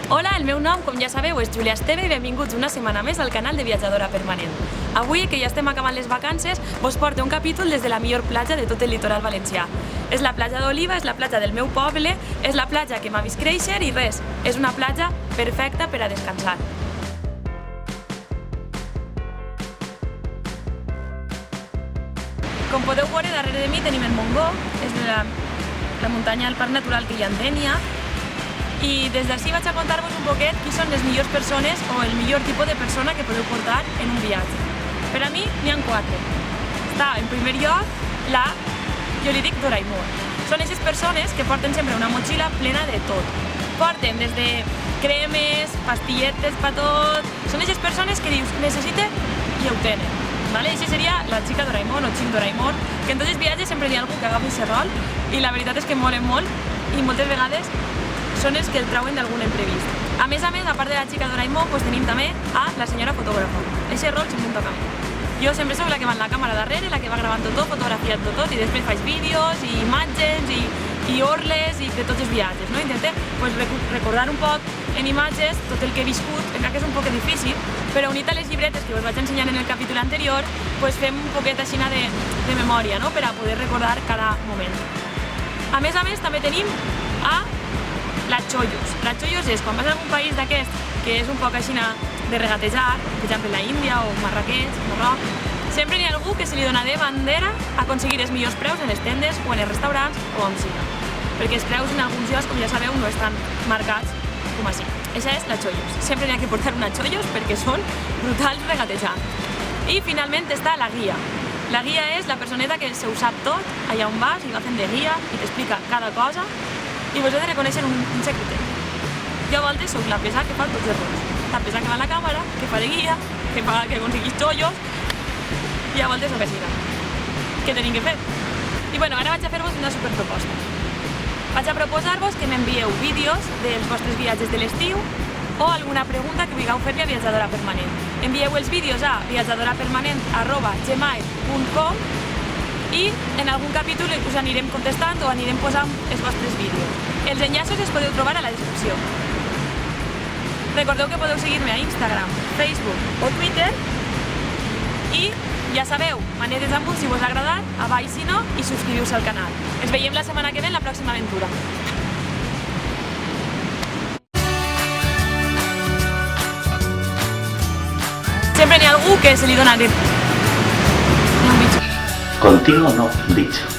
Hola, el meu nom, com ja sabeu, és Júlia Esteve i benvinguts una setmana més al canal de Viatjadora Permanent. Avui, que ja estem acabant les vacances, vos porto un capítol des de la millor platja de tot el litoral valencià. És la platja d'Oliva, és la platja del meu poble, és la platja que m'ha vist créixer i res, és una platja perfecta per a descansar. Com podeu veure, darrere de mi tenim el Montgó, és la muntanya del Parc Natural que hi ha en Dénia, i des d'ací vaig a contar-vos un poquet qui són les millors persones o el millor tipus de persona que podeu portar en un viatge. Per a mi n'hi ha 4. Està en primer lloc jo li dic Doraemon. Són aquestes persones que porten sempre una motxilla plena de tot. Porten des de cremes, pastilletes per tot. Són aquestes persones que dius necessite i ho tenen. Aquesta seria la xica Doraemon o xic Doraemon, que en tots els viatges sempre hi ha algú que agafa aquest rol i la veritat és que molen molt i moltes vegades són els que el trauen d'algun imprevist. A més, a part de la xica Doraemon, tenim també a la senyora fotògrafa. Aquest rol sempre em toca a mi. Jo sempre soc la que va amb la càmera darrere, la que va gravant tot, fotografiant tot, i després faig vídeos i imatges i orles i de tots els viatges. Intentem recordar un poc en imatges tot el que he viscut, encara que és un poc difícil, però unit a les llibretes que us vaig ensenyar en el capítol anterior, fem un poquet així de memòria per a poder recordar cada moment. A més, també tenim a la Chollos. La Chollos és quan vas a algun país d'aquest que és un poc així de regatejar, per exemple la Índia o Marrakech, Marroc, sempre hi ha algú que se li dona de bandera a aconseguir els millors preus en les tendes o en els restaurants o on siga. Perquè els preus en alguns llocs, com ja sabeu, no estan marcats com així. Això és la Chollos. Sempre n'hi ha que portar una Chollos perquè són brutals regatejant. I finalment està la guia. La guia és la personeta que se ho sap tot, allà on vas i va fent de guia i t'explica cada cosa i vos heu de reconèixer un secret. Jo a voltes soc la pesa que fa tots els rols. La pesa que va a la càmera, que fa de guia, que aconseguís xollos, i a voltes soc així. Què tenim que fer? I ara vaig a fer-vos una superproposta. Vaig a proposar-vos que m'envieu vídeos dels vostres viatges de l'estiu o alguna pregunta que vulgueu fer-li a Viatjadora Permanent. Envieu els vídeos a viatjadorapermanent@gmail.com i en algun capítol us anirem contestant o anirem posant els vostres vídeos. Els enllaços els podeu trobar a la descripció. Recordeu que podeu seguir-me a Instagram, Facebook o Twitter i ja sabeu, manetes amb si vos ha agradat, a baix si no i subscriviu-vos al canal. Ens veiem la setmana que ve en la pròxima aventura. Sempre n'hi ha algú que se li dona de... Contigo no, dicho.